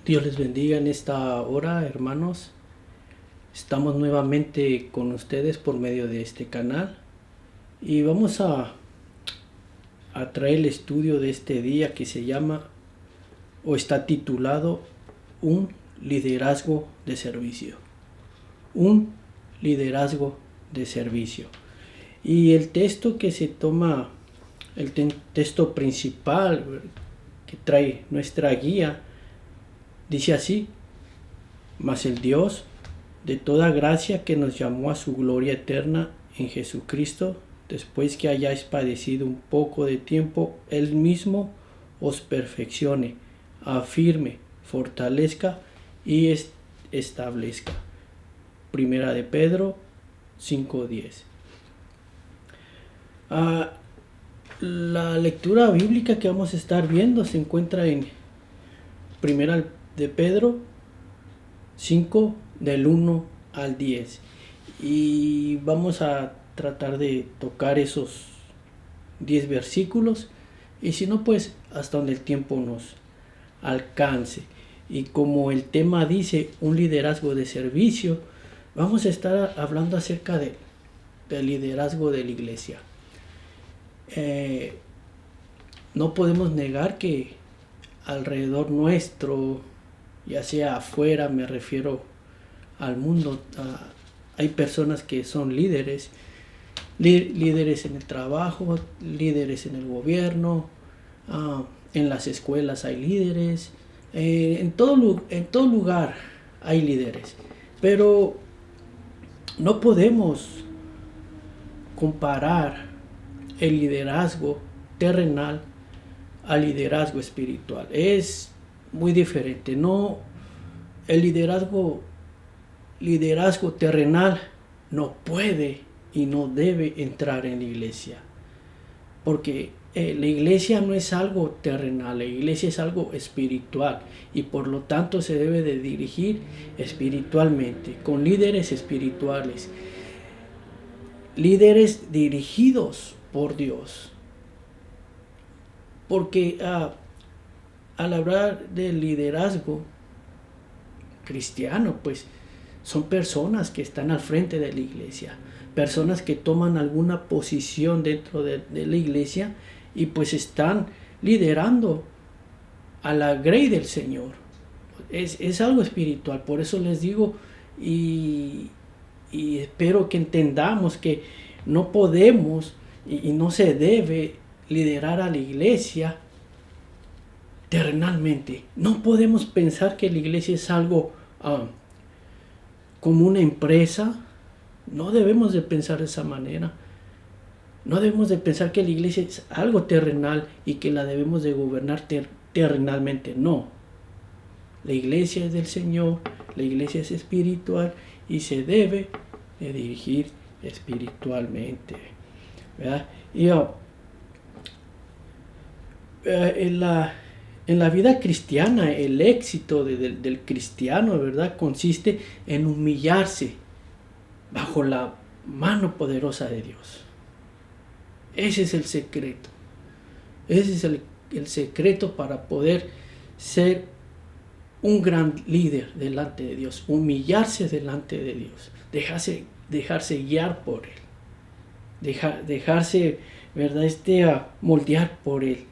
Dios les bendiga en esta hora, hermanos. Estamos nuevamente con ustedes por medio de este canal y vamos a traer el estudio de este día que se llama o está titulado Un liderazgo de servicio. Un liderazgo de servicio. Y el texto que se toma, el texto principal que trae nuestra guía, dice así: mas el Dios de toda gracia, que nos llamó a su gloria eterna en Jesucristo, después que hayáis padecido un poco de tiempo, Él mismo os perfeccione, afirme, fortalezca y establezca. Primera de Pedro 5:10. La lectura bíblica que vamos a estar viendo se encuentra en Primera de Pedro 5 del 1 al 10, y vamos a tratar de tocar esos 10 versículos, y si no, pues hasta donde el tiempo nos alcance. Y como el tema dice un liderazgo de servicio, vamos a estar hablando acerca del liderazgo de la iglesia. No podemos negar que alrededor nuestro, ya sea afuera, me refiero al mundo, hay personas que son líderes, líderes en el trabajo, líderes en el gobierno, en las escuelas hay líderes, en todo lugar hay líderes, pero no podemos comparar el liderazgo terrenal al liderazgo espiritual. Es muy diferente. No, el liderazgo terrenal no puede y no debe entrar en la iglesia, porque la iglesia no es algo terrenal, la iglesia es algo espiritual, y por lo tanto se debe de dirigir espiritualmente, con líderes espirituales, líderes dirigidos por Dios. Porque al hablar del liderazgo cristiano, pues son personas que están al frente de la iglesia, personas que toman alguna posición dentro de la iglesia y pues están liderando a la grey del Señor. Es algo espiritual, por eso les digo, y espero que entendamos que no podemos y no se debe liderar a la iglesia terrenalmente. No podemos pensar que la iglesia es algo como una empresa. No debemos de pensar de esa manera. No debemos de pensar que la iglesia es algo terrenal y que la debemos de gobernar terrenalmente. No. La iglesia es del Señor, la iglesia es espiritual y se debe de dirigir espiritualmente, ¿verdad? Y en la vida cristiana, el éxito del cristiano, ¿verdad?, consiste en humillarse bajo la mano poderosa de Dios. Ese es el secreto. Ese es el secreto para poder ser un gran líder delante de Dios. Humillarse delante de Dios. Dejarse guiar por Él. Dejarse, ¿verdad?, moldear por Él.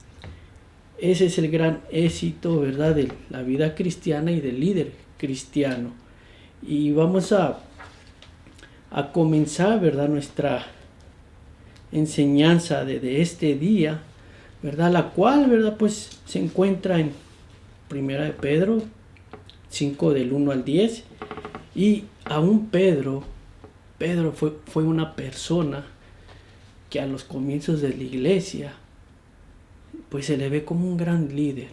Ese es el gran éxito, ¿verdad?, de la vida cristiana y del líder cristiano. Y vamos a comenzar, ¿verdad?, nuestra enseñanza de este día, ¿verdad?, la cual, ¿verdad?, pues se encuentra en Primera de Pedro 5 del 1 al 10. Y aún Pedro fue una persona que a los comienzos de la iglesia pues se le ve como un gran líder,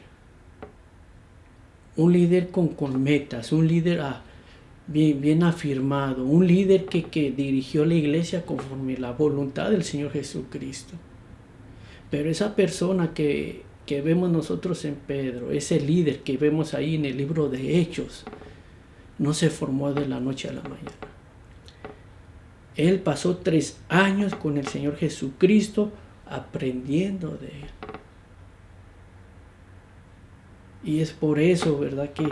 un líder con metas, un líder bien afirmado, un líder que dirigió la iglesia conforme la voluntad del Señor Jesucristo. Pero esa persona que vemos nosotros en Pedro, ese líder que vemos ahí en el libro de Hechos, no se formó de la noche a la mañana. Él pasó 3 años con el Señor Jesucristo aprendiendo de Él. Y es por eso, ¿verdad?, que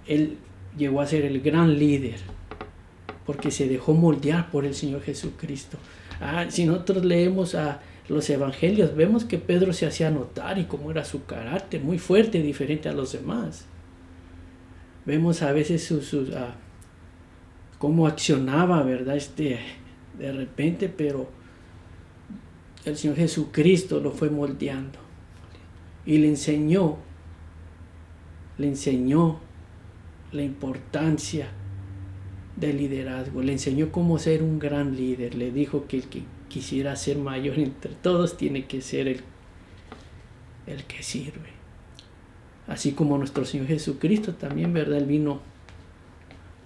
él llegó a ser el gran líder, porque se dejó moldear por el Señor Jesucristo. Si nosotros leemos a los evangelios, vemos que Pedro se hacía notar y cómo era su carácter, muy fuerte, diferente a los demás. Vemos a veces cómo accionaba, ¿verdad?, de repente, pero el Señor Jesucristo lo fue moldeando y le enseñó la importancia del liderazgo, le enseñó cómo ser un gran líder, le dijo que el que quisiera ser mayor entre todos tiene que ser el que sirve. Así como nuestro Señor Jesucristo también, ¿verdad?, él vino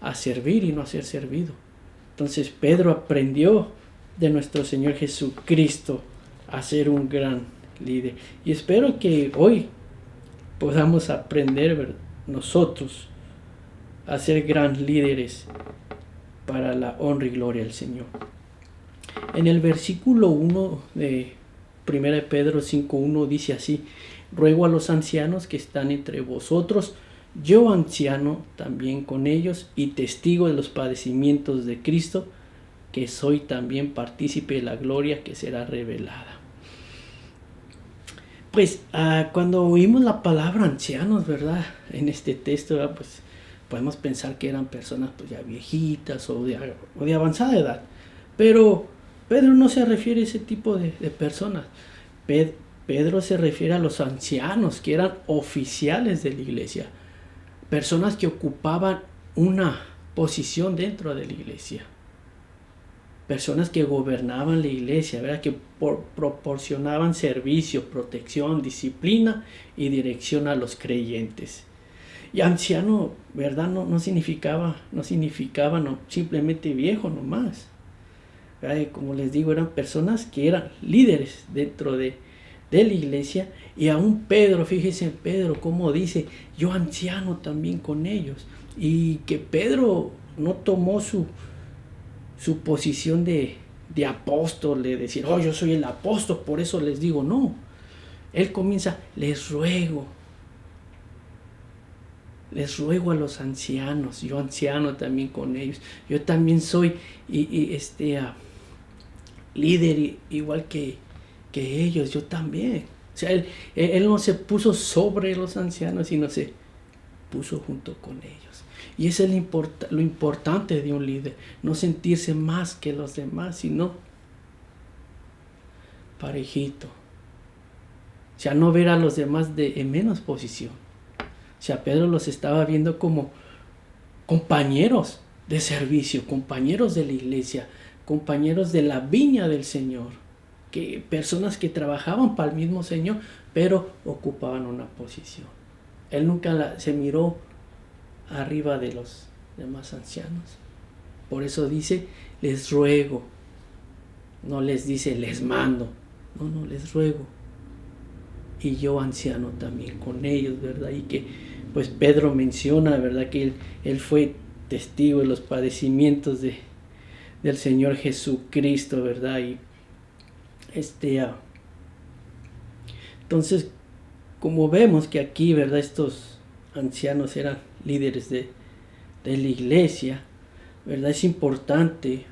a servir y no a ser servido. Entonces Pedro aprendió de nuestro Señor Jesucristo a ser un gran líder. Y espero que hoy podamos aprender, ¿verdad?, nosotros a ser gran líderes para la honra y gloria del Señor. En el versículo 1 de 1 Pedro 5:1 dice así: ruego a los ancianos que están entre vosotros, yo anciano también con ellos y testigo de los padecimientos de Cristo, que soy también partícipe de la gloria que será revelada. Pues cuando oímos la palabra ancianos, ¿verdad?, en este texto, ¿verdad?, pues podemos pensar que eran personas pues ya viejitas o de avanzada edad. Pero Pedro no se refiere a ese tipo de personas. Pedro se refiere a los ancianos, que eran oficiales de la iglesia, personas que ocupaban una posición dentro de la iglesia, personas que gobernaban la iglesia, ¿verdad?, que proporcionaban servicio, protección, disciplina y dirección a los creyentes. Y anciano, ¿verdad?, no significaba simplemente viejo nomás. ¿Verdad? Como les digo, eran personas que eran líderes dentro de la iglesia. Y aún Pedro, fíjese en Pedro, como dice, yo anciano también con ellos. Y que Pedro no tomó su posición de apóstol, de decir, yo soy el apóstol, por eso les digo, no. Él comienza, les ruego a los ancianos, yo anciano también con ellos, yo también soy líder igual que ellos, yo también. O sea, él no se puso sobre los ancianos, sino se puso junto con ellos. Y eso es lo importante de un líder, no sentirse más que los demás, sino parejito. O sea, no ver a los demás en menos posición. O sea, Pedro los estaba viendo como compañeros de servicio, compañeros de la iglesia, compañeros de la viña del Señor, personas que trabajaban para el mismo Señor, pero ocupaban una posición. Él nunca se miró arriba de los demás ancianos. Por eso dice, les ruego. No les dice, les mando. No, les ruego. Y yo anciano también con ellos, ¿verdad? Y que pues Pedro menciona, ¿verdad?, que él fue testigo de los padecimientos del Señor Jesucristo, ¿verdad? Y entonces, como vemos que aquí, ¿verdad?, estos ancianos eran líderes de la iglesia, ¿verdad? Es importante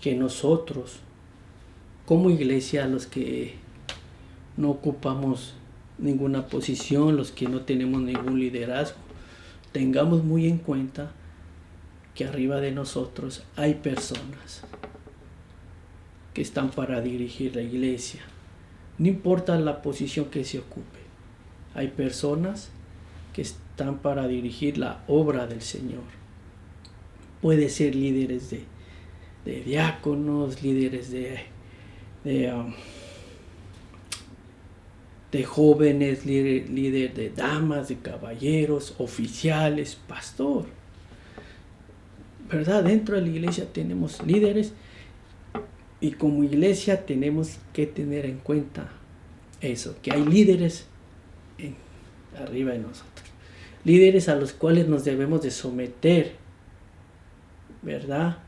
que nosotros, como iglesia, los que no ocupamos ninguna posición, los que no tenemos ningún liderazgo, tengamos muy en cuenta que arriba de nosotros hay personas que están para dirigir la iglesia. No importa la posición que se ocupe, hay personas que están para dirigir la obra del Señor. Puede ser líderes de diáconos, líderes de jóvenes, líder de damas, de caballeros, oficiales, pastor. ¿Verdad? Dentro de la iglesia tenemos líderes y como iglesia tenemos que tener en cuenta eso, que hay líderes arriba de nosotros. Líderes a los cuales nos debemos de someter, ¿verdad?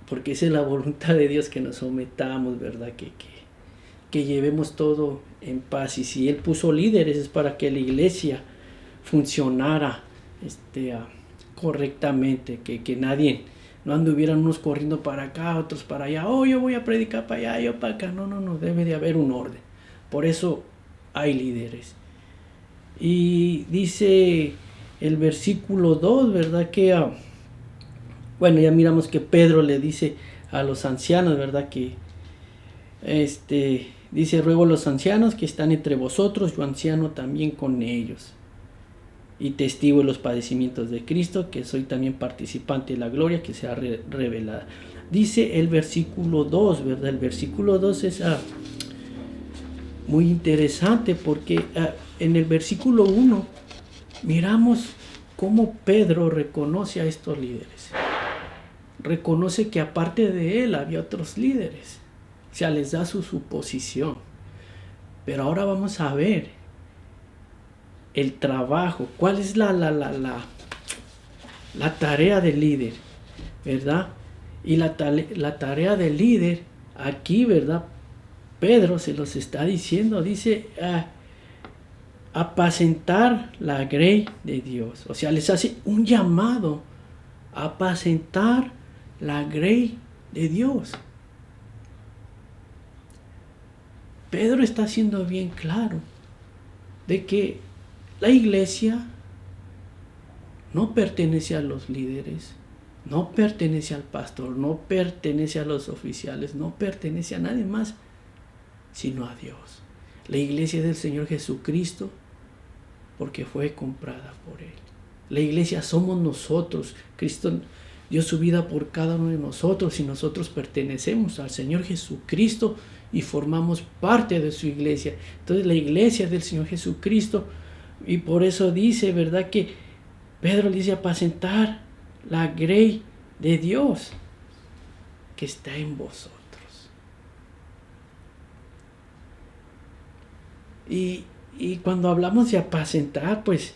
Porque esa es la voluntad de Dios, que nos sometamos, ¿verdad? Que que llevemos todo en paz. Y si Él puso líderes es para que la iglesia funcionara correctamente, que nadie, no anduvieran unos corriendo para acá, otros para allá, yo voy a predicar para allá, yo para acá. No, debe de haber un orden. Por eso hay líderes. Y dice el versículo 2, ¿verdad? Que, bueno, ya miramos que Pedro le dice a los ancianos, ¿verdad? Que, dice, ruego a los ancianos que están entre vosotros, yo anciano también con ellos, y testigo de los padecimientos de Cristo, que soy también participante de la gloria que será revelada. Dice el versículo 2, ¿verdad? El versículo 2 es muy interesante porque en el versículo 1 miramos cómo Pedro reconoce a estos líderes. Reconoce que aparte de él había otros líderes. O sea, les da su suposición. Pero ahora vamos a ver el trabajo. ¿Cuál es la tarea del líder? ¿Verdad? Y la tarea del líder aquí, ¿verdad? Pedro se los está diciendo, dice, apacentar la grey de Dios. O sea, les hace un llamado a apacentar la grey de Dios. Pedro está siendo bien claro de que la iglesia no pertenece a los líderes, no pertenece al pastor, no pertenece a los oficiales, no pertenece a nadie más, sino a Dios. La iglesia del Señor Jesucristo, porque fue comprada por Él. La iglesia somos nosotros. Cristo dio su vida por cada uno de nosotros y nosotros pertenecemos al Señor Jesucristo y formamos parte de su iglesia. Entonces la iglesia del Señor Jesucristo, y por eso dice, ¿verdad? Que Pedro dice apacentar la grey de Dios que está en vosotros. Y cuando hablamos de apacentar, pues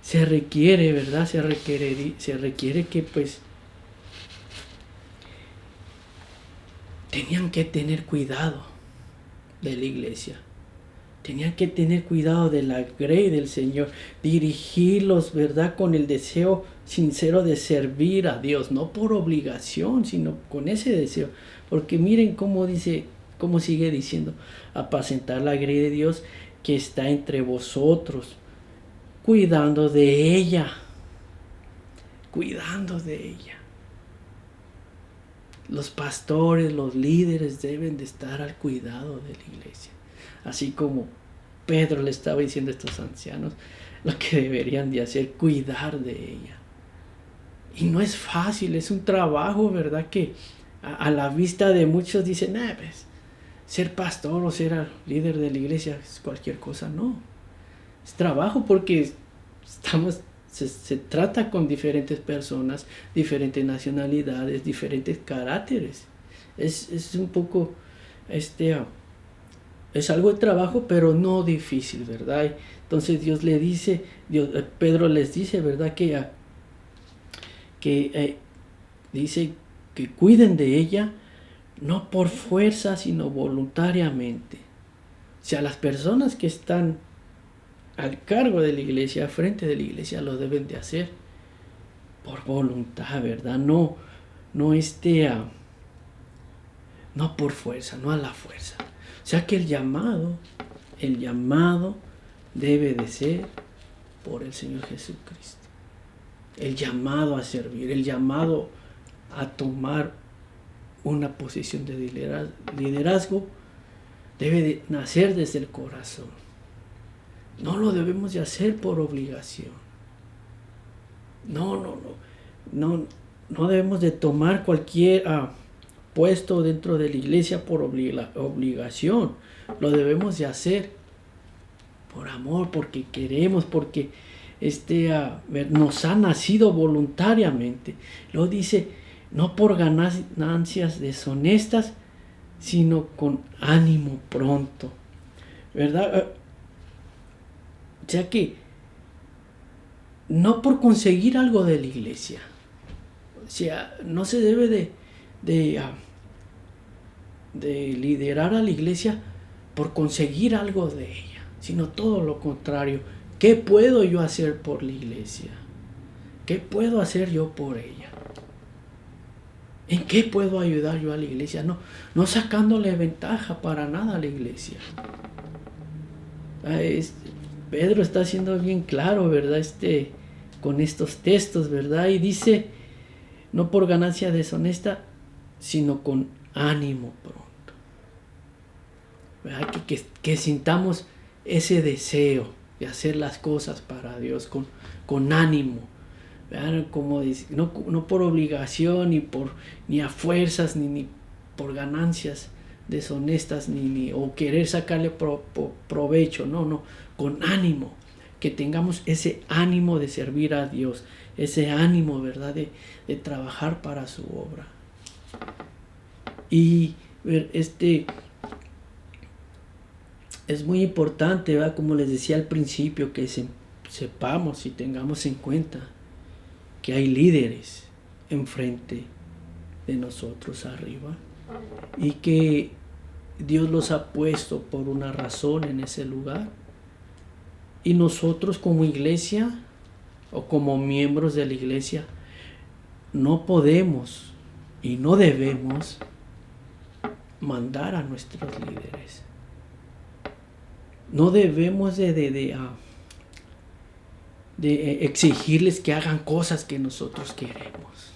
se requiere, ¿verdad? Se requiere que pues tenían que tener cuidado de la iglesia. Tenían que tener cuidado de la grey del Señor, dirigirlos, ¿verdad? Con el deseo sincero de servir a Dios, no por obligación, sino con ese deseo. Porque miren cómo dice, cómo sigue diciendo, apacentar la grey de Dios que está entre vosotros, cuidando de ella, cuidando de ella. Los pastores, los líderes deben de estar al cuidado de la iglesia. Así como Pedro le estaba diciendo a estos ancianos, lo que deberían de hacer, cuidar de ella. Y no es fácil, es un trabajo, ¿verdad? Que a la vista de muchos dicen, pues, ser pastor o ser líder de la iglesia es cualquier cosa. No, es trabajo porque se trata con diferentes personas, diferentes nacionalidades, diferentes caracteres. Es un poco, es algo de trabajo, pero no difícil, ¿verdad? Entonces Pedro les dice, ¿verdad? Que dice que cuiden de ella, no por fuerza, sino voluntariamente. O sea, las personas que están al cargo de la iglesia, al frente de la iglesia, lo deben de hacer por voluntad, ¿verdad? No por fuerza, no a la fuerza. O sea que el llamado debe de ser por el Señor Jesucristo. El llamado a servir, el llamado a tomar una posición de liderazgo debe de nacer desde el corazón. No lo debemos de hacer por obligación. No debemos de tomar cualquier puesto dentro de la iglesia por obligación. Lo debemos de hacer por amor, porque queremos, porque nos ha nacido voluntariamente. Luego dice, no por ganancias deshonestas, sino con ánimo pronto, ¿verdad? O sea que no por conseguir algo de la iglesia. O sea, no se debe de de liderar a la iglesia por conseguir algo de ella, sino todo lo contrario. ¿Qué puedo yo hacer por la iglesia? ¿Qué puedo hacer yo por ella? ¿En qué puedo ayudar yo a la iglesia? No sacándole ventaja para nada a la iglesia. Pedro está siendo bien claro, ¿verdad? Con estos textos, ¿verdad? Y dice, no por ganancia deshonesta, sino con ánimo pronto. ¿Verdad? Que sintamos ese deseo de hacer las cosas para Dios con ánimo. ¿Verdad? Como dice, no por obligación, ni a fuerzas, ni por ganancias deshonestas, o querer sacarle provecho. No, con ánimo. Que tengamos ese ánimo de servir a Dios, ese ánimo, ¿verdad? De trabajar para su obra. Y es muy importante, ¿verdad? Como les decía al principio, que sepamos y tengamos en cuenta que hay líderes enfrente de nosotros arriba y que Dios los ha puesto por una razón en ese lugar. Y nosotros como iglesia o como miembros de la iglesia no podemos y no debemos mandar a nuestros líderes. No debemos de exigirles que hagan cosas que nosotros queremos.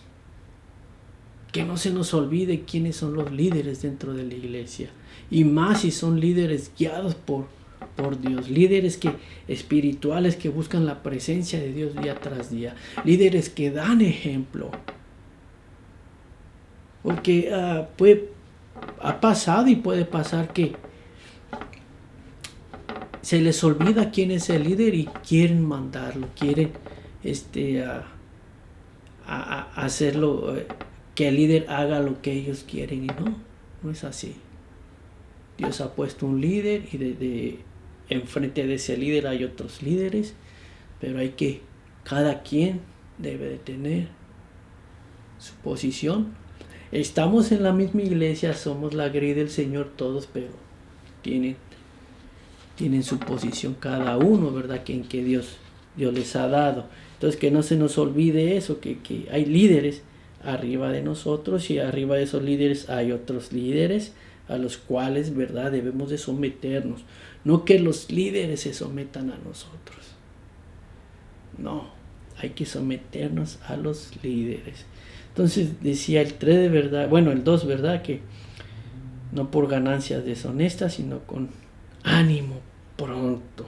Que no se nos olvide quiénes son los líderes dentro de la iglesia. Y más si son líderes guiados por Dios, líderes espirituales que buscan la presencia de Dios día tras día, líderes que dan ejemplo. Porque ha pasado y puede pasar que se les olvida quién es el líder y quieren mandarlo, quieren hacerlo, que el líder haga lo que ellos quieren, y no es así. Dios ha puesto un líder y enfrente de ese líder hay otros líderes, pero cada quien debe de tener su posición. Estamos en la misma iglesia, somos la grey del Señor todos, pero tienen su posición cada uno, ¿verdad? Que Dios les ha dado. Entonces que no se nos olvide eso, que hay líderes arriba de nosotros y arriba de esos líderes hay otros líderes a los cuales, ¿verdad?, debemos de someternos. No que los líderes se sometan a nosotros. No, hay que someternos a los líderes. Entonces decía el 3 de verdad, el 2, ¿verdad?, que no por ganancias deshonestas, sino con ánimo pronto.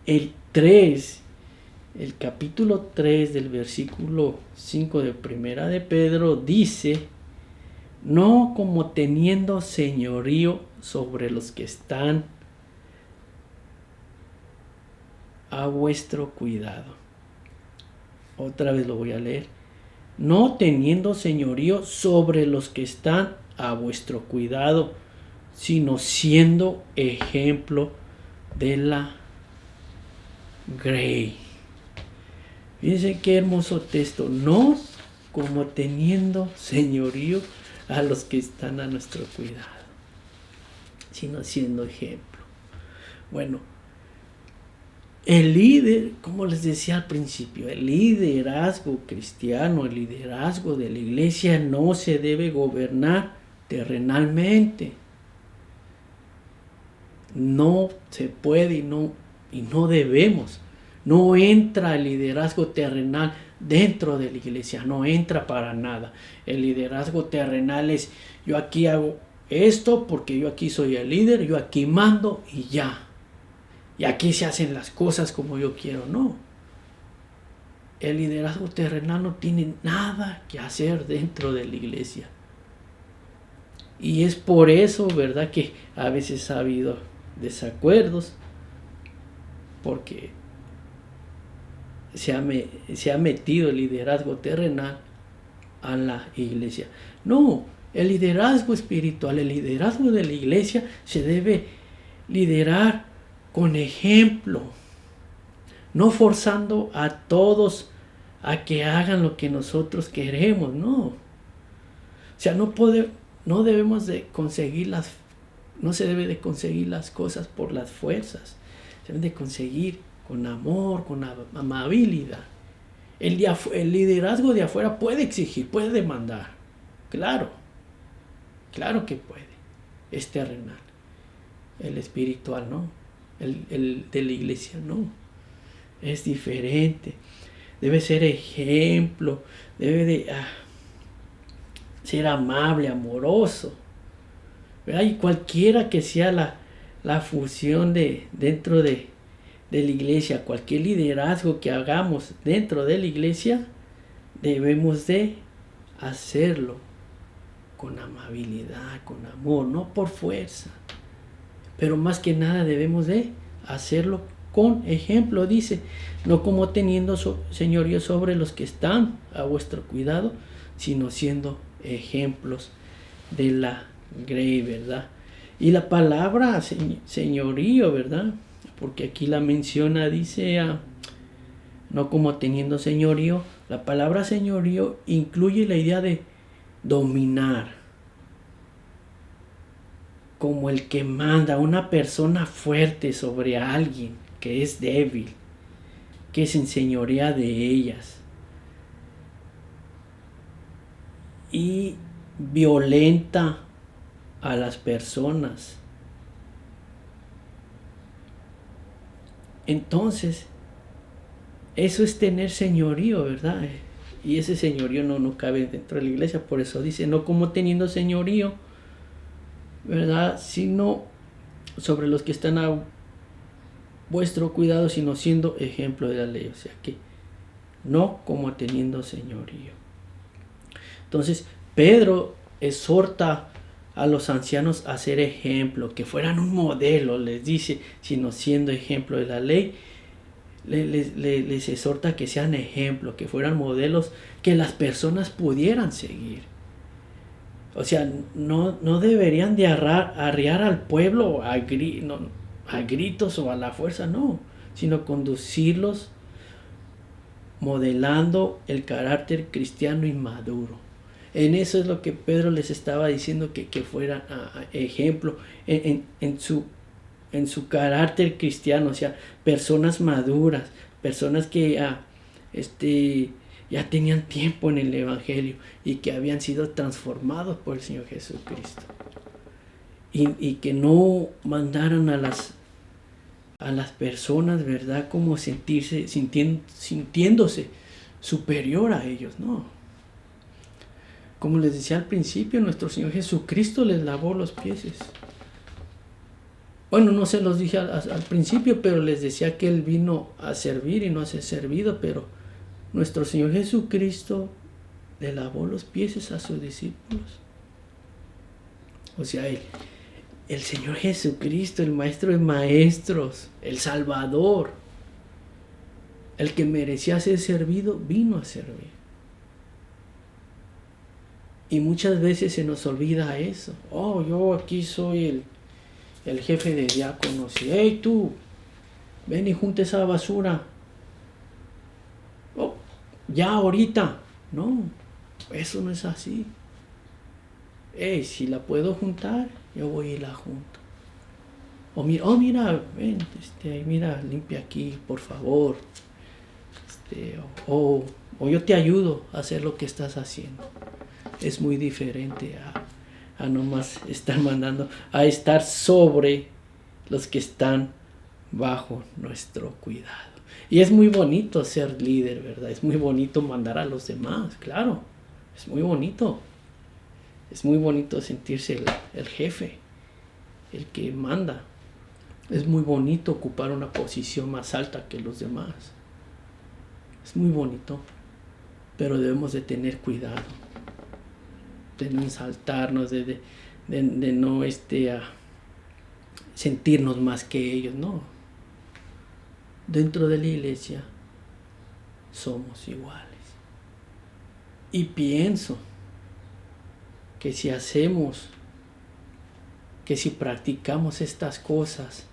El 3, el capítulo 3 del versículo 5 de Primera de Pedro dice, no como teniendo señorío sobre los que están a vuestro cuidado. Otra vez lo voy a leer. No teniendo señorío sobre los que están a vuestro cuidado, sino siendo ejemplo de la grey. Fíjense qué hermoso texto. No como teniendo señorío a los que están a nuestro cuidado, sino siendo ejemplo. El líder, como les decía al principio, el liderazgo cristiano, el liderazgo de la iglesia no se debe gobernar terrenalmente. No se puede y no debemos. No entra el liderazgo terrenal dentro de la iglesia, no entra para nada. El liderazgo terrenal es, yo aquí hago esto porque yo aquí soy el líder, yo aquí mando y ya. Y aquí se hacen las cosas como yo quiero. No. El liderazgo terrenal no tiene nada que hacer dentro de la iglesia. Y es por eso, ¿verdad?, que a veces ha habido desacuerdos, porque se ha metido el liderazgo terrenal a la iglesia. No, el liderazgo espiritual, el liderazgo de la iglesia se debe liderar con ejemplo, no forzando a todos a que hagan lo que nosotros queremos, no. O sea, no no debemos de conseguir no se debe de conseguir las cosas por las fuerzas, se deben de conseguir con amor, con amabilidad. El liderazgo de afuera puede exigir, puede demandar, claro, claro que puede, es terrenal. El espiritual no, el de la iglesia no, es diferente. Debe ser ejemplo, debe de ser amable, amoroso, ¿verdad? Y cualquiera que sea la función dentro de la iglesia, cualquier liderazgo que hagamos dentro de la iglesia, debemos de hacerlo con amabilidad, con amor, no por fuerza. Pero más que nada debemos de hacerlo con ejemplo, dice, no como teniendo señorío sobre los que están a vuestro cuidado, sino siendo ejemplos de la grey, ¿verdad? Y la palabra señorío, ¿verdad? Porque aquí la menciona, dice, no como teniendo señorío. La palabra señorío incluye la idea de dominar, como el que manda, una persona fuerte sobre alguien que es débil, que se enseñorea de ellas. Y violenta a las personas. Entonces, eso es tener señorío, ¿verdad? Y ese señorío no cabe dentro de la iglesia, por eso dice, no como teniendo señorío, ¿verdad? Sino sobre los que están a vuestro cuidado, sino siendo ejemplo de la ley. O sea que no como teniendo señorío. Entonces, Pedro exhorta a los ancianos a ser ejemplo, que fueran un modelo, les dice, sino siendo ejemplo de la ley. Les exhorta que sean ejemplo, que fueran modelos que las personas pudieran seguir. O sea, no deberían de arriar al pueblo a gritos o a la fuerza, no, sino conducirlos modelando el carácter cristiano inmaduro. En eso es lo que Pedro les estaba diciendo, que fueran ejemplo en su carácter cristiano, o sea, personas maduras, personas que ya tenían tiempo en el Evangelio y que habían sido transformados por el Señor Jesucristo. Y que no mandaran a las personas, ¿verdad?, como sintiéndose superior a ellos, no. Como les decía al principio, nuestro Señor Jesucristo les lavó los pies. Bueno, no se los dije al principio, pero les decía que Él vino a servir y no a ser servido, pero nuestro Señor Jesucristo le lavó los pies a sus discípulos. O sea, el Señor Jesucristo, el Maestro de Maestros, el Salvador, el que merecía ser servido, vino a servir. Y muchas veces se nos olvida eso. Oh, yo aquí soy el jefe de diáconos. Y, hey, tú, ven y junta esa basura. Oh, ya ahorita. No, eso no es así. Hey, si la puedo juntar, yo voy y la junto. O mira, ven, mira, limpia aquí, por favor. O yo te ayudo a hacer lo que estás haciendo. Es muy diferente a nomás estar mandando, a estar sobre los que están bajo nuestro cuidado. Y es muy bonito ser líder, ¿verdad? Es muy bonito mandar a los demás, claro. Es muy bonito. Es muy bonito sentirse el jefe, el que manda. Es muy bonito ocupar una posición más alta que los demás. Es muy bonito, pero debemos de tener cuidado, de no exaltarnos, de no sentirnos más que ellos, no. Dentro de la iglesia somos iguales. Y pienso que si practicamos estas cosas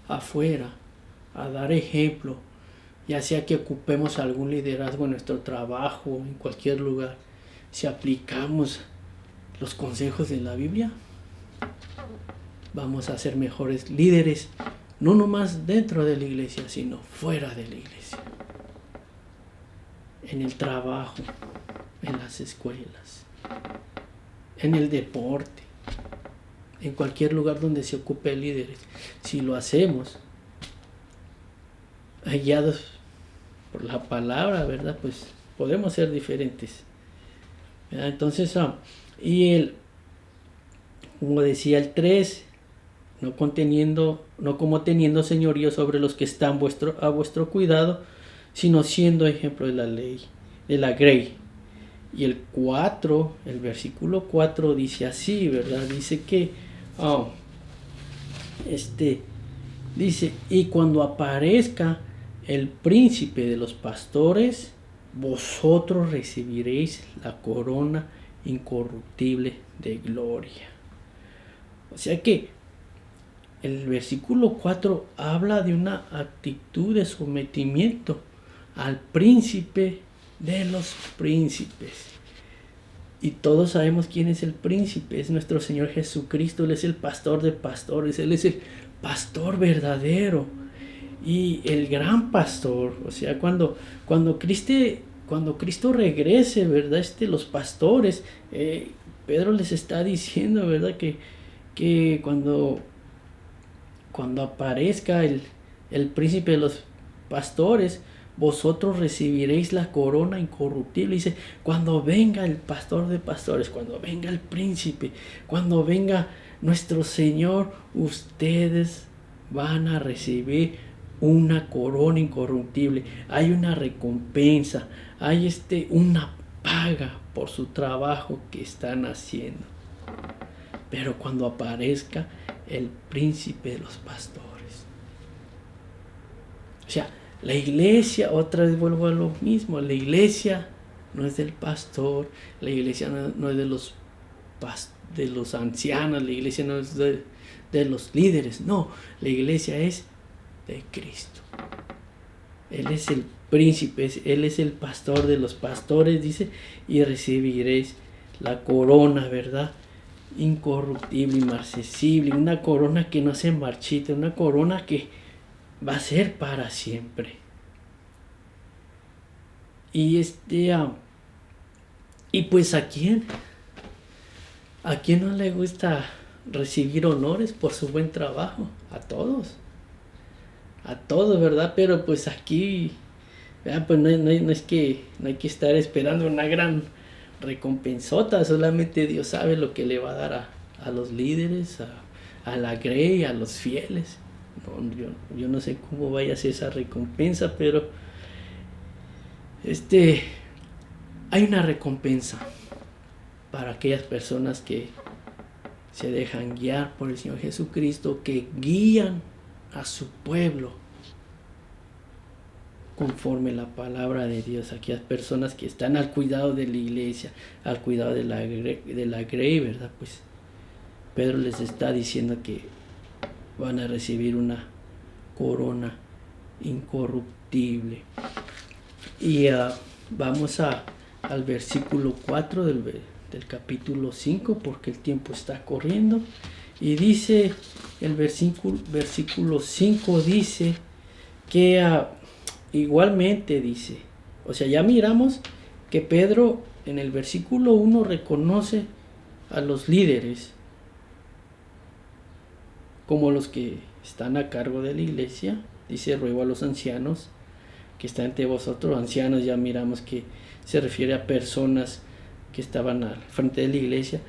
afuera, a dar ejemplo, ya sea que ocupemos algún liderazgo en nuestro trabajo, en cualquier lugar, si aplicamos los consejos de la Biblia, vamos a ser mejores líderes, no nomás dentro de la iglesia, sino fuera de la iglesia, en el trabajo, en las escuelas, en el deporte, en cualquier lugar donde se ocupe líderes. Si lo hacemos guiados por la palabra, ¿verdad? Pues podemos ser diferentes, ¿verdad? Entonces, como decía el 3, no como teniendo señorío sobre los que están a vuestro cuidado, sino siendo ejemplo de la ley, de la grey. Y el versículo 4 dice así, ¿verdad? Dice que, dice, y cuando aparezca el príncipe de los pastores, vosotros recibiréis la corona incorruptible de gloria. O sea que el versículo 4 habla de una actitud de sometimiento al príncipe de los príncipes. Y todos sabemos quién es el príncipe, es nuestro Señor Jesucristo. Él es el pastor de pastores, Él es el pastor verdadero y el gran pastor. O sea, cuando Cristo regrese, ¿verdad? Los pastores, Pedro les está diciendo, ¿verdad? Que cuando aparezca el príncipe de los pastores, vosotros recibiréis la corona incorruptible. Dice, cuando venga el pastor de pastores, cuando venga el príncipe, cuando venga nuestro Señor, ustedes van a recibir una corona incorruptible. Hay una recompensa, hay una paga por su trabajo que están haciendo. Pero cuando aparezca el príncipe de los pastores, o sea, la iglesia, otra vez vuelvo a lo mismo, la iglesia no es del pastor, la iglesia no es de los ancianos, la iglesia no es de los líderes, no, la iglesia es de Cristo. Él es el príncipe, Él es el pastor de los pastores, dice, y recibiréis la corona, ¿verdad? Incorruptible, inmarcesible, una corona que no se marchita, una corona que va a ser para siempre. Y y pues ¿a quién no le gusta recibir honores por su buen trabajo? A todos, ¿verdad? Pero pues aquí, ¿verdad? Pues no hay que estar esperando una gran recompensota. Solamente Dios sabe lo que le va a dar a los líderes, a la grey, a los fieles. No, yo no sé cómo vaya a ser esa recompensa, pero hay una recompensa para aquellas personas que se dejan guiar por el Señor Jesucristo, que guían a su pueblo conforme la palabra de Dios. Aquellas personas que están al cuidado de la iglesia, al cuidado de la grey, ¿verdad? Pues Pedro les está diciendo que van a recibir una corona incorruptible. Y vamos al versículo 4 del capítulo 5, porque el tiempo está corriendo. Y dice, el versículo 5 dice que igualmente dice, o sea, ya miramos que Pedro en el versículo 1 reconoce a los líderes como los que están a cargo de la iglesia. Dice, ruego a los ancianos que están entre vosotros. Ancianos, ya miramos que se refiere a personas que estaban al frente de la iglesia.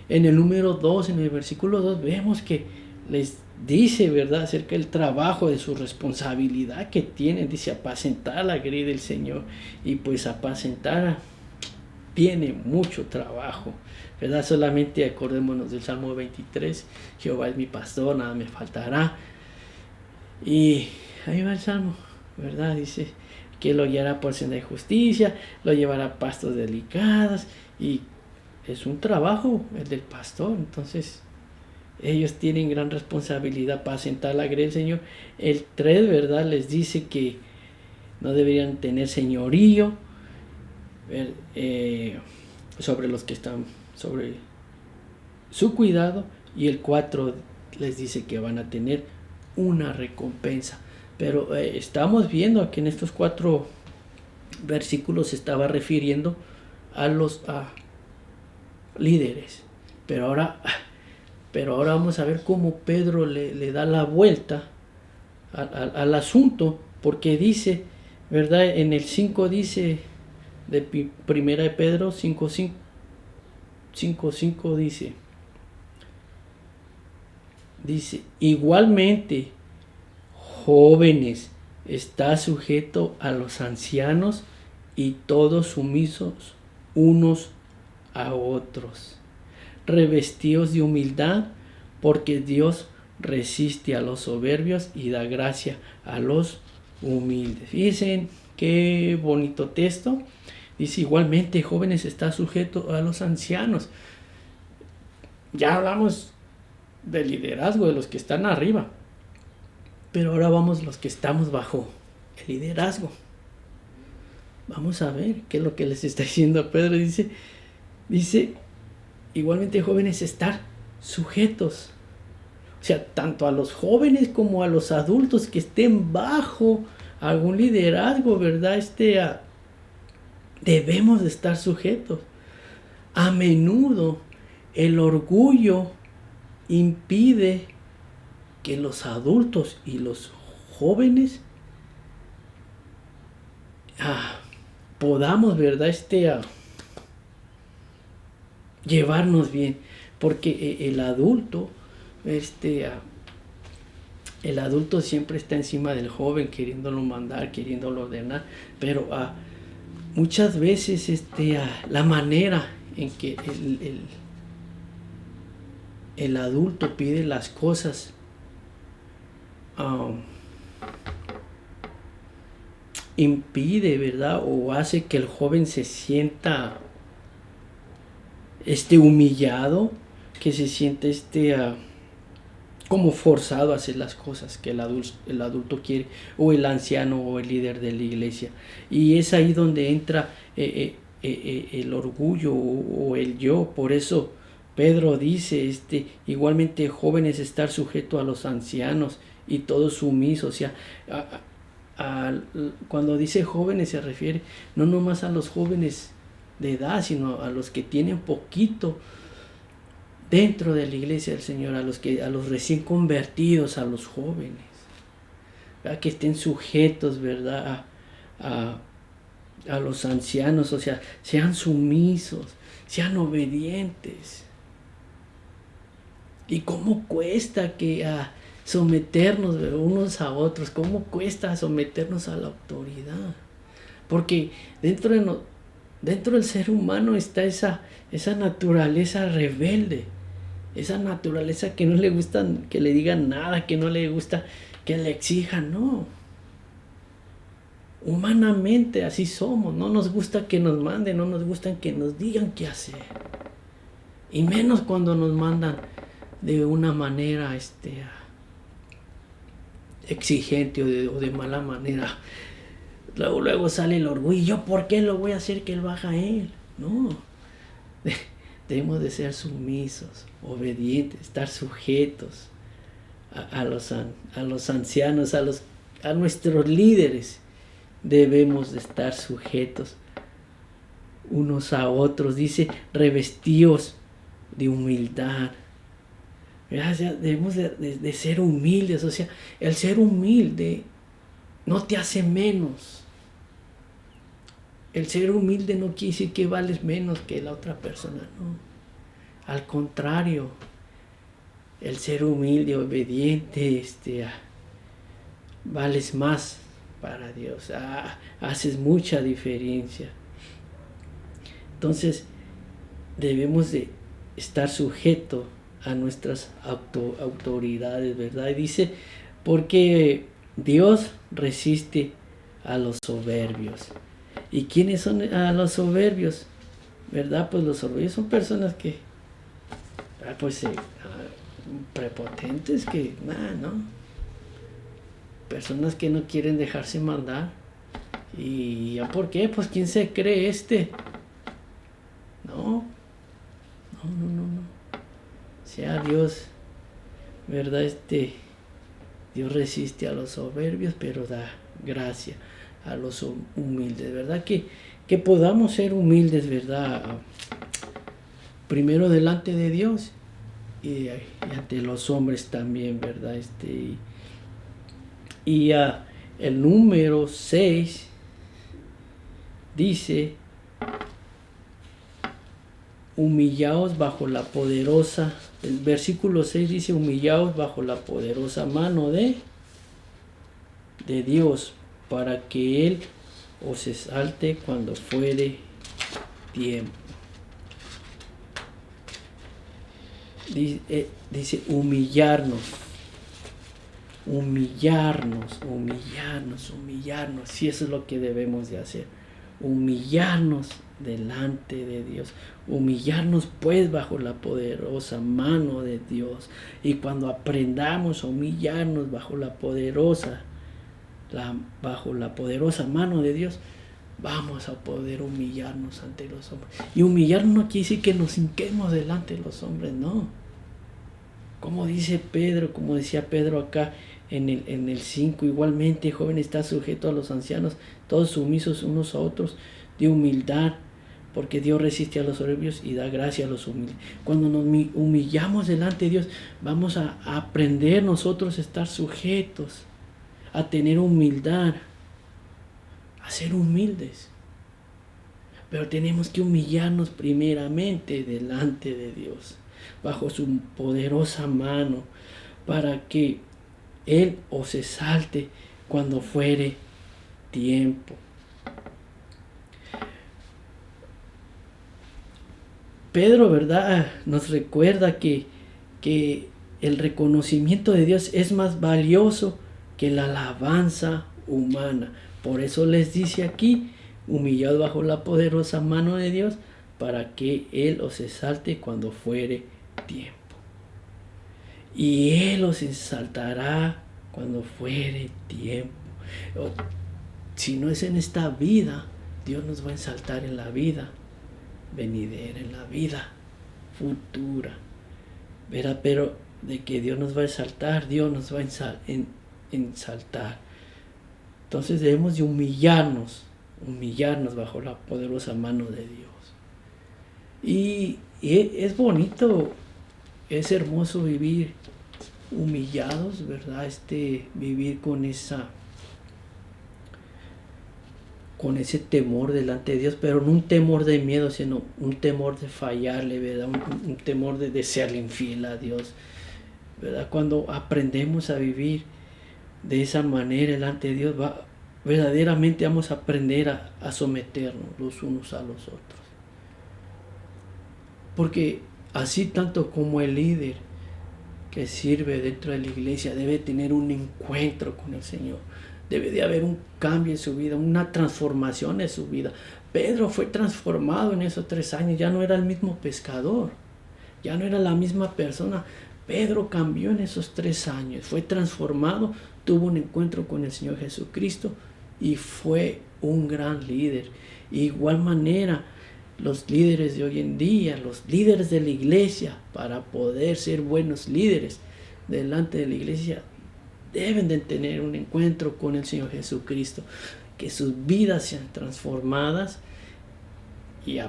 En el número 2, en el versículo 2, vemos que les dice, ¿verdad?, acerca del trabajo, de su responsabilidad que tienen. Dice, apacentar la grey del Señor. Y pues apacentar tiene mucho trabajo, ¿verdad? Solamente acordémonos del Salmo 23, Jehová es mi pastor, nada me faltará. Y ahí va el Salmo, ¿verdad? Dice que lo guiará por senda de justicia, lo llevará a pastos delicados, y es un trabajo el del pastor. Entonces ellos tienen gran responsabilidad para asentar la grey del Señor. El 3, ¿verdad?, les dice que no deberían tener señorío sobre los que están sobre su cuidado, y el 4 les dice que van a tener una recompensa. Pero estamos viendo que en estos 4 versículos se estaba refiriendo a los líderes. Pero ahora vamos a ver cómo Pedro le da la vuelta al asunto, porque dice, ¿verdad? En el 5 dice, de primera de Pedro 5:5 dice, igualmente, jóvenes, está sujeto a los ancianos y todos sumisos unos a otros, revestidos de humildad, porque Dios resiste a los soberbios y da gracia a los humildes. Fíjense qué bonito texto. Dice, igualmente, jóvenes, está sujeto a los ancianos. Ya hablamos del liderazgo de los que están arriba, pero ahora vamos los que estamos bajo el liderazgo. Vamos a ver qué es lo que les está diciendo Pedro. Dice, igualmente, jóvenes, estar sujetos. O sea, tanto a los jóvenes como a los adultos que estén bajo algún liderazgo, ¿verdad? Debemos de estar sujetos. A menudo el orgullo impide que los adultos y los jóvenes podamos, ¿verdad? Llevarnos bien, porque el adulto siempre está encima del joven, queriéndolo mandar, queriéndolo ordenar, pero muchas veces la manera en que el adulto pide las cosas impide, ¿verdad? O hace que el joven se sienta humillado, que se siente como forzado a hacer las cosas que el adulto quiere, o el anciano o el líder de la iglesia. Y es ahí donde entra el orgullo o el yo. Por eso Pedro dice, igualmente, jóvenes, estar sujeto a los ancianos y todos sumisos. O sea, cuando dice jóvenes se refiere no nomás a los jóvenes de edad, sino a los que tienen poquito dentro de la iglesia del Señor, a los recién convertidos, a los jóvenes, ¿verdad? Que estén sujetos, ¿verdad? A los ancianos, o sea, sean sumisos, sean obedientes. ¿Y cómo cuesta someternos unos a otros? ¿Cómo cuesta someternos a la autoridad? Porque dentro del ser humano está esa naturaleza rebelde, esa naturaleza que no le gusta que le digan nada, que no le gusta que le exijan, no. Humanamente así somos, no nos gusta que nos manden, no nos gusta que nos digan qué hacer. Y menos cuando nos mandan de una manera exigente o de mala manera. Luego sale el orgullo. ¿Por qué lo voy a hacer que él lo haga él? No. Debemos de ser sumisos, obedientes, estar sujetos a los ancianos, a nuestros líderes. Debemos de estar sujetos unos a otros. Dice, revestidos de humildad. O sea, debemos de ser humildes. O sea, el ser humilde no te hace menos. El ser humilde no quiere decir que vales menos que la otra persona, no. Al contrario, el ser humilde, obediente, vales más para Dios. Haces mucha diferencia. Entonces, debemos de estar sujetos a nuestras autoridades, ¿verdad? Y dice, porque Dios resiste a los soberbios. ¿Y quiénes son los soberbios? ¿Verdad? Pues los soberbios son personas que, prepotentes, que, ¿no? Personas que no quieren dejarse mandar. ¿Y ya por qué? Pues ¿quién se cree No. sea Dios, ¿verdad? Dios resiste a los soberbios, pero da gracia a los humildes, ¿verdad? Que podamos ser humildes, ¿verdad? Primero delante de Dios y ante los hombres también, ¿verdad? El número 6 dice: humillaos bajo la poderosa, el versículo 6 dice: humillaos bajo la poderosa mano de Dios, para que Él os exalte cuando fuere tiempo. Dice humillarnos, si eso es lo que debemos de hacer, humillarnos delante de Dios, humillarnos pues bajo la poderosa mano de Dios. Y cuando aprendamos a humillarnos bajo la poderosa mano de Dios, vamos a poder humillarnos ante los hombres. Y humillarnos no quiere decir que nos hinquemos delante de los hombres, no. Como dice Pedro, como decía Pedro acá en el 5, igualmente, joven, está sujeto a los ancianos, todos sumisos unos a otros, de humildad, porque Dios resiste a los soberbios y da gracia a los humildes. Cuando nos humillamos delante de Dios, vamos a aprender nosotros a estar sujetos, a tener humildad, a ser humildes. Pero tenemos que humillarnos primeramente delante de Dios, bajo su poderosa mano, para que Él os exalte cuando fuere tiempo. Pedro, ¿verdad?, nos recuerda que el reconocimiento de Dios es más valioso que la alabanza humana. Por eso les dice aquí: humillad bajo la poderosa mano de Dios, para que Él os exalte cuando fuere tiempo. Y Él os exaltará cuando fuere tiempo. Si no es en esta vida, Dios nos va a exaltar en la vida venidera, en la vida futura, ¿verdad? Pero de que Dios nos va a exaltar, Dios nos va a exaltar. Entonces debemos de humillarnos bajo la poderosa mano de Dios. Y es bonito, es hermoso vivir humillados, ¿verdad? Vivir con ese temor delante de Dios, pero no un temor de miedo, sino un temor de fallarle, ¿verdad? Un temor de desearle infiel a Dios, ¿verdad? Cuando aprendemos a vivir de esa manera delante de Dios, verdaderamente vamos a aprender a someternos los unos a los otros. Porque así tanto como el líder que sirve dentro de la iglesia debe tener un encuentro con el Señor, debe de haber un cambio en su vida, una transformación en su vida. Pedro fue transformado en esos 3 años, ya no era el mismo pescador, ya no era la misma persona. Pedro cambió en esos 3 años, fue transformado, tuvo un encuentro con el Señor Jesucristo y fue un gran líder. Igual manera, los líderes de hoy en día, los líderes de la iglesia, para poder ser buenos líderes delante de la iglesia, deben de tener un encuentro con el Señor Jesucristo, que sus vidas sean transformadas y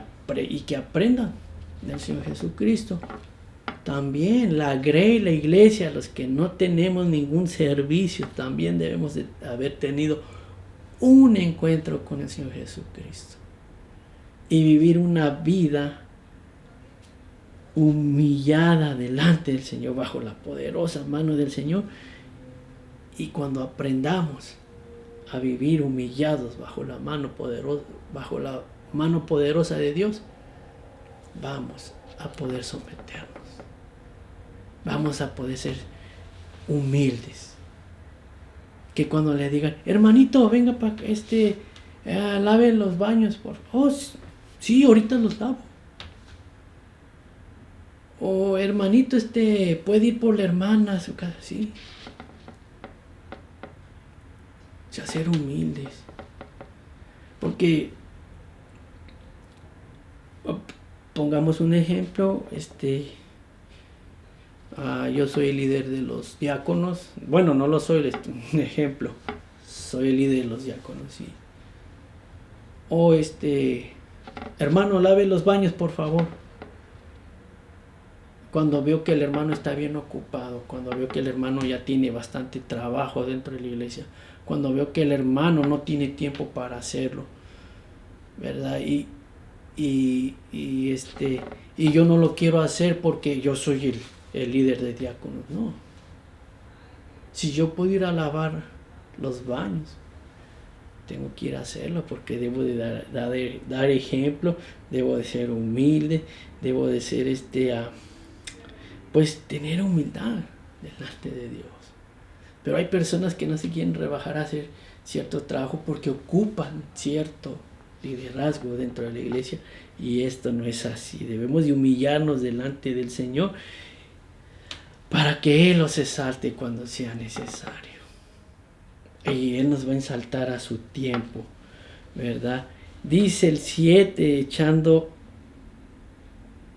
que aprendan del Señor Jesucristo. También la grey, la iglesia, los que no tenemos ningún servicio, también debemos de haber tenido un encuentro con el Señor Jesucristo y vivir una vida humillada delante del Señor, bajo la poderosa mano del Señor. Y cuando aprendamos a vivir humillados bajo la mano poderosa de Dios, vamos a poder someternos, vamos a poder ser humildes. Que cuando le digan: hermanito, venga para lave los baños, por favor. Sí, ahorita los lavo. O hermanito, puede ir por la hermana a su casa. Sí. O sea, ser humildes. Porque pongamos un ejemplo, Yo soy el líder de los diáconos. Bueno, no lo soy, un ejemplo. Soy el líder de los diáconos. ¿Sí? O hermano, lave los baños, por favor. Cuando veo que el hermano está bien ocupado, cuando veo que el hermano ya tiene bastante trabajo dentro de la iglesia, cuando veo que el hermano no tiene tiempo para hacerlo, ¿verdad? Y yo no lo quiero hacer porque yo soy el líder de diáconos, no. Si yo puedo ir a lavar los baños, tengo que ir a hacerlo porque debo de dar ejemplo, debo de ser humilde, debo de ser pues tener humildad delante de Dios. Pero hay personas que no se quieren rebajar a hacer cierto trabajo porque ocupan cierto liderazgo dentro de la iglesia, y esto no es así. Debemos de humillarnos delante del Señor para que Él los exalte cuando sea necesario, y Él nos va a exaltar a su tiempo, ¿verdad? Dice el 7, echando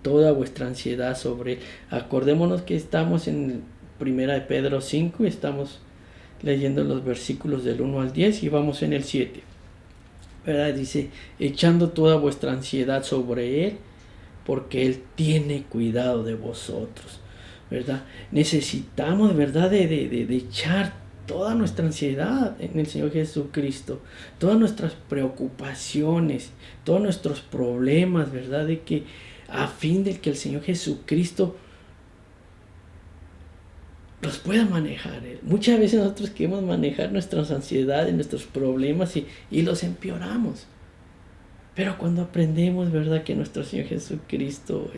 toda vuestra ansiedad sobre Él. Acordémonos que estamos en 1 de Pedro 5 y estamos leyendo los versículos del 1 al 10 y vamos en el 7, ¿verdad? Dice, echando toda vuestra ansiedad sobre Él, porque Él tiene cuidado de vosotros, ¿verdad? Necesitamos, ¿verdad?, de echar toda nuestra ansiedad en el Señor Jesucristo, todas nuestras preocupaciones, todos nuestros problemas, ¿verdad?, de que a fin de que el Señor Jesucristo los pueda manejar. Muchas veces nosotros queremos manejar nuestras ansiedades, nuestros problemas y los empeoramos. Pero cuando aprendemos, ¿verdad?, que nuestro Señor Jesucristo,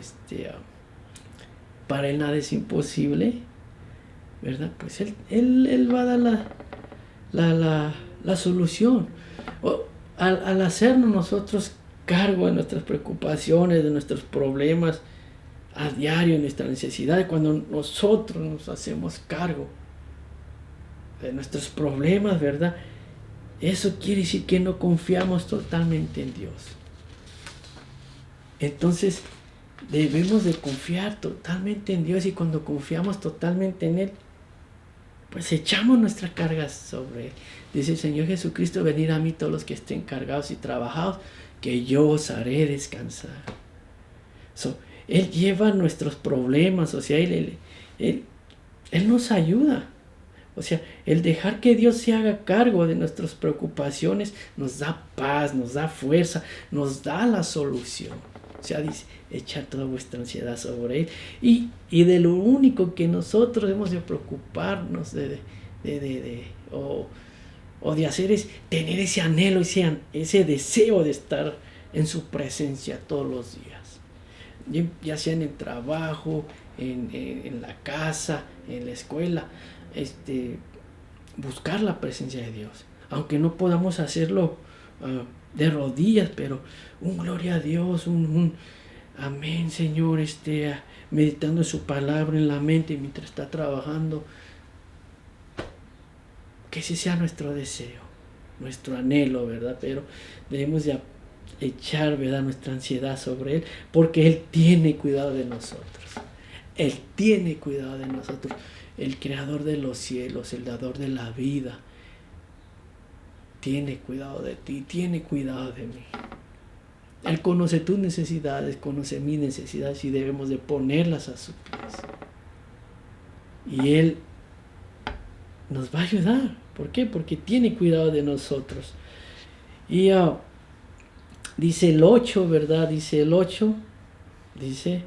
para Él nada es imposible, ¿verdad? Pues Él va a dar la solución. Al hacernos nosotros cargo de nuestras preocupaciones, de nuestros problemas a diario, en nuestra necesidad, cuando nosotros nos hacemos cargo de nuestros problemas, ¿verdad?, eso quiere decir que no confiamos totalmente en Dios. Entonces debemos de confiar totalmente en Dios, y cuando confiamos totalmente en Él, pues echamos nuestras cargas sobre Él. Dice el Señor Jesucristo, venid a mí todos los que estén cargados y trabajados, que yo os haré descansar. Él lleva nuestros problemas, o sea, Él nos ayuda. O sea, el dejar que Dios se haga cargo de nuestras preocupaciones nos da paz, nos da fuerza, nos da la solución. O sea, dice, echa toda vuestra ansiedad sobre Él. Y de lo único que nosotros debemos de preocuparnos o de hacer es tener ese anhelo, ese deseo de estar en su presencia todos los días. Ya sea en el trabajo, en la casa, en la escuela. Buscar la presencia de Dios, aunque no podamos hacerlo de rodillas, pero un gloria a Dios, un amén, Señor, meditando en su palabra en la mente mientras está trabajando. Que ese sea nuestro deseo, nuestro anhelo, ¿verdad? Pero debemos de echar, ¿verdad?, nuestra ansiedad sobre Él, porque Él tiene cuidado de nosotros. Él tiene cuidado de nosotros. El creador de los cielos, el dador de la vida, tiene cuidado de ti, tiene cuidado de mí. Él conoce tus necesidades, conoce mis necesidades, y debemos de ponerlas a sus pies. Y Él nos va a ayudar. ¿Por qué? Porque tiene cuidado de nosotros. Y dice el 8, ¿verdad? Dice el 8, dice...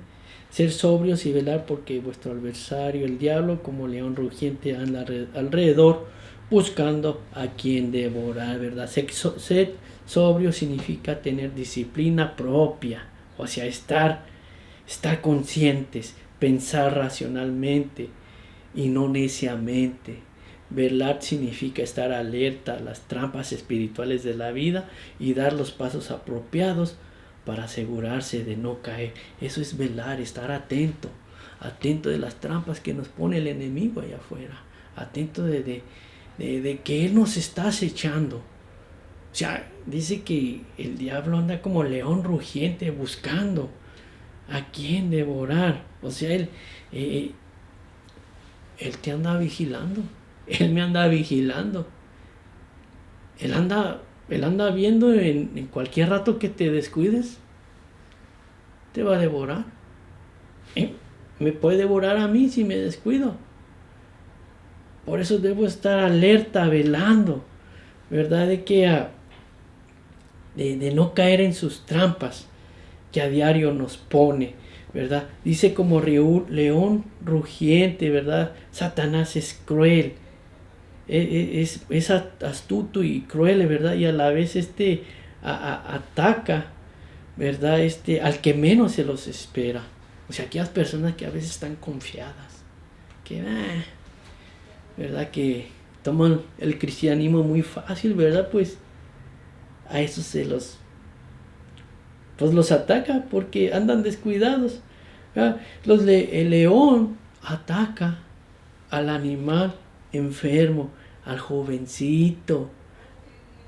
ser sobrios y velar, porque vuestro adversario, el diablo, como león rugiente, anda alrededor buscando a quien devorar, ¿verdad? Ser sobrio significa tener disciplina propia, o sea, estar conscientes, pensar racionalmente y no neciamente. Velar significa estar alerta a las trampas espirituales de la vida y dar los pasos apropiados para asegurarse de no caer. Eso es velar, estar atento de las trampas que nos pone el enemigo allá afuera, atento de que Él nos está acechando. O sea, dice que el diablo anda como león rugiente buscando a quien devorar. O sea, Él te anda vigilando. Él me anda vigilando. Él anda viendo en cualquier rato que te descuides. Te va a devorar. Me puede devorar a mí si me descuido. Por eso debo estar alerta, velando, ¿verdad? De no caer en sus trampas que a diario nos pone, ¿verdad? Dice como león rugiente, ¿verdad? Satanás es cruel, es astuto y cruel, ¿verdad? Y a la vez ataca, ¿verdad? Al que menos se los espera. O sea, aquellas personas que a veces están confiadas, que ¿verdad? Que toman el cristianismo muy fácil, ¿verdad? Pues a esos pues los ataca porque andan descuidados. El león ataca al animal enfermo, al jovencito,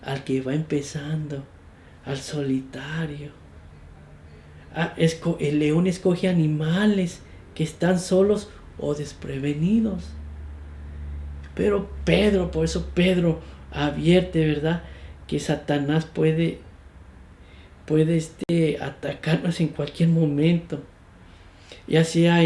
al que va empezando, al solitario. El león escoge animales que están solos o desprevenidos. Pero por eso Pedro advierte, ¿verdad? Que Satanás puede atacarnos en cualquier momento. Ya sea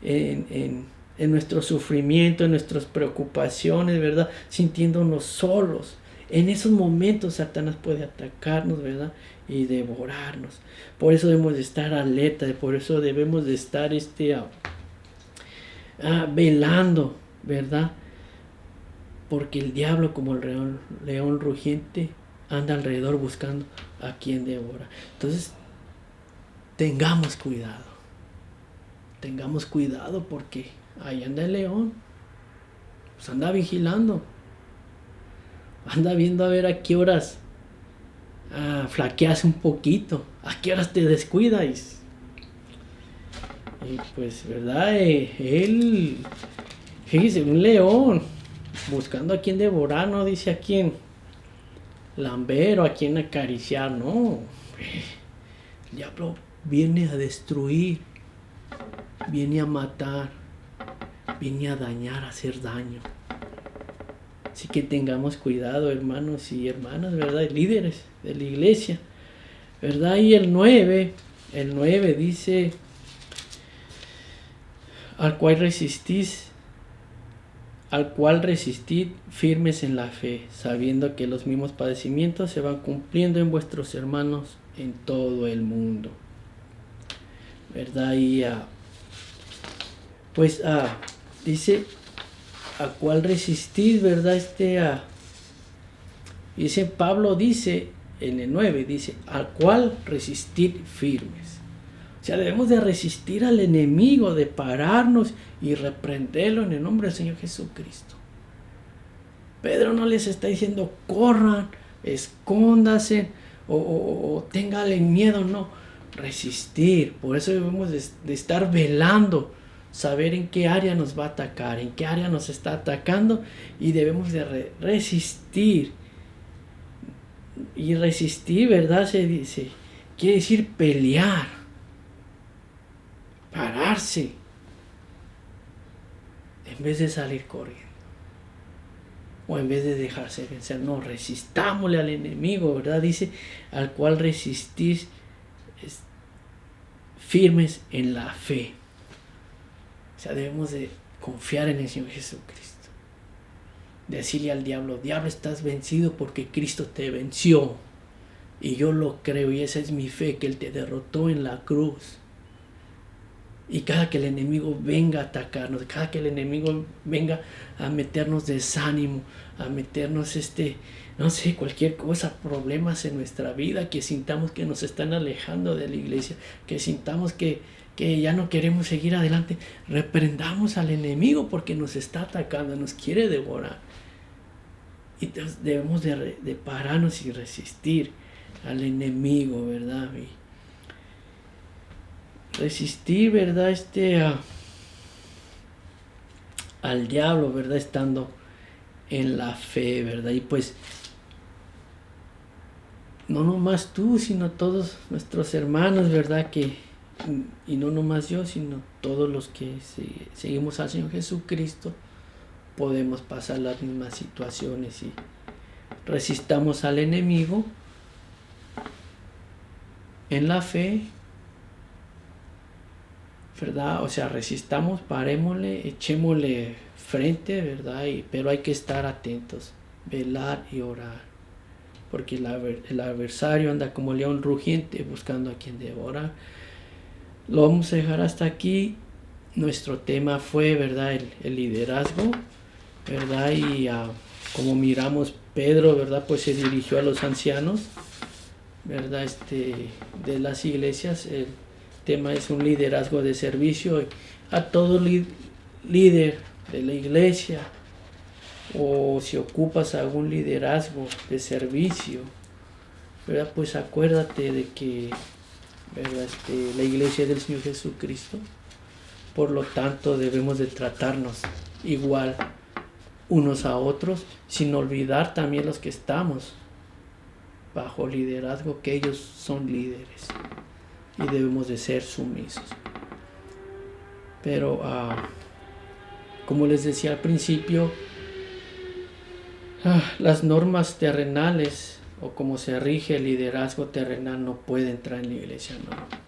en nuestro sufrimiento, en nuestras preocupaciones, ¿verdad? Sintiéndonos solos. En esos momentos Satanás puede atacarnos, ¿verdad? Y devorarnos. Por eso debemos de estar alerta, por eso debemos de estar velando, ¿verdad? Porque el diablo, como el león rugiente, anda alrededor buscando a quien devora. Entonces, tengamos cuidado. Tengamos cuidado porque ahí anda el león. Pues anda vigilando. Anda viendo a ver a qué horas flaqueas un poquito. A qué horas te descuidas. Y pues, ¿verdad? Él, fíjese, un león buscando a quien devorar, no dice a quien lamber o a quien acariciar, no. El diablo viene a destruir, viene a matar, viene a dañar, a hacer daño. Así que tengamos cuidado, hermanos y hermanas, ¿verdad? Líderes de la iglesia, ¿verdad? Y el 9 dice, al cual resistid firmes en la fe, sabiendo que los mismos padecimientos se van cumpliendo en vuestros hermanos en todo el mundo. ¿Verdad? Y dice, a cuál resistid, ¿verdad? Dice Pablo, dice en el 9, dice, al cual resistid firmes. O sea, debemos de resistir al enemigo, de pararnos y reprenderlo en el nombre del Señor Jesucristo. Pedro no les está diciendo corran, escóndase o téngale miedo, no. Resistir. Por eso debemos de estar velando, saber en qué área nos va a atacar, en qué área nos está atacando, y debemos de resistir. Y resistir, ¿verdad? Quiere decir pelear. Pararse en vez de salir corriendo o en vez de dejarse vencer. No, resistámosle al enemigo, ¿verdad? Dice, al cual resistís firmes en la fe. O sea, debemos de confiar en el Señor Jesucristo, decirle al diablo, estás vencido porque Cristo te venció, y yo lo creo, y esa es mi fe, que Él te derrotó en la cruz. Y cada que el enemigo venga a atacarnos, cada que el enemigo venga a meternos desánimo, a meternos no sé, cualquier cosa, problemas en nuestra vida, que sintamos que nos están alejando de la iglesia, que sintamos que ya no queremos seguir adelante, reprendamos al enemigo porque nos está atacando, nos quiere devorar. Y entonces debemos de pararnos y resistir al enemigo, ¿verdad? Resistir, ¿verdad? Al diablo, ¿verdad? Estando en la fe, ¿verdad? Y pues no nomás tú, sino todos nuestros hermanos, ¿verdad? Y no nomás yo, sino todos los que seguimos al Señor Jesucristo, podemos pasar las mismas situaciones y resistamos al enemigo en la fe, ¿verdad? O sea, resistamos, parémosle, echémosle frente, ¿verdad? Pero hay que estar atentos, velar y orar, porque el adversario anda como león rugiente buscando a quien devorar. Lo vamos a dejar hasta aquí. Nuestro tema fue, ¿verdad? El liderazgo, ¿verdad? Y como miramos, Pedro, ¿verdad? Pues se dirigió a los ancianos, ¿verdad? De las iglesias. El tema es un liderazgo de servicio. A todo líder de la iglesia, o si ocupas algún liderazgo de servicio, ¿verdad? Pues acuérdate de que, ¿verdad? La iglesia del Señor Jesucristo, por lo tanto debemos de tratarnos igual unos a otros, sin olvidar también los que estamos bajo liderazgo, que ellos son líderes y debemos de ser sumisos. Pero como les decía al principio, las normas terrenales o como se rige el liderazgo terrenal no puede entrar en la iglesia, no.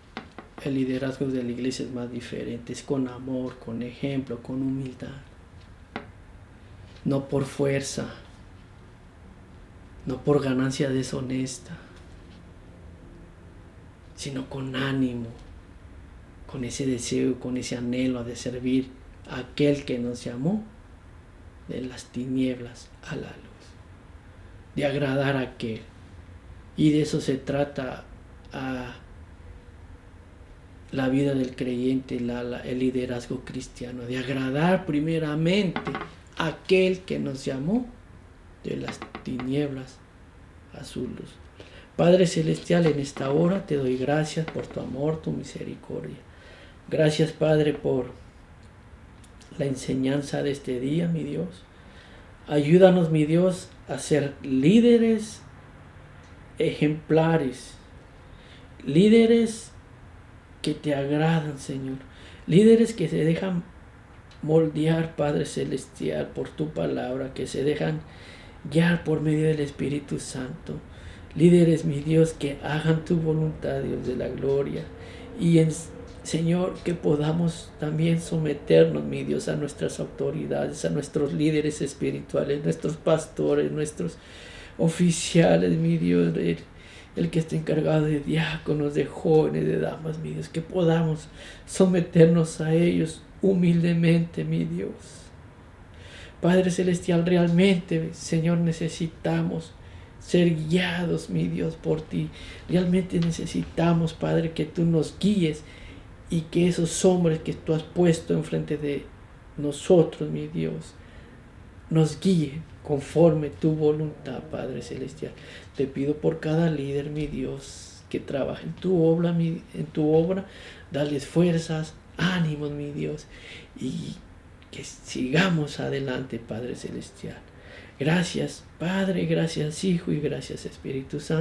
El liderazgo de la iglesia es más diferente, es con amor, con ejemplo, con humildad. No por fuerza, no por ganancia deshonesta, sino con ánimo, con ese deseo, con ese anhelo de servir a aquel que nos llamó de las tinieblas a la luz, de agradar a aquel. Y de eso se trata la vida del creyente, el liderazgo cristiano, de agradar primeramente a aquel que nos llamó de las tinieblas a su luz. Padre Celestial, en esta hora te doy gracias por tu amor, tu misericordia. Gracias, Padre, por la enseñanza de este día, mi Dios. Ayúdanos, mi Dios, a ser líderes ejemplares, líderes que te agradan, Señor, líderes que se dejan moldear, Padre Celestial, por tu palabra, que se dejan guiar por medio del Espíritu Santo, líderes, mi Dios, que hagan tu voluntad, Dios de la gloria, y Señor, que podamos también someternos, mi Dios, a nuestras autoridades, a nuestros líderes espirituales, nuestros pastores, nuestros oficiales, mi Dios, el que está encargado de diáconos, de jóvenes, de damas, mi Dios, que podamos someternos a ellos humildemente, mi Dios. Padre Celestial, realmente, Señor, necesitamos ser guiados, mi Dios, por ti. Realmente necesitamos, Padre, que tú nos guíes y que esos hombres que tú has puesto enfrente de nosotros, mi Dios, nos guíen conforme tu voluntad, Padre Celestial. Te pido por cada líder, mi Dios, que trabaja en tu obra, dales fuerzas, ánimos, mi Dios, y que sigamos adelante, Padre Celestial. Gracias, Padre, gracias, Hijo, y gracias, Espíritu Santo.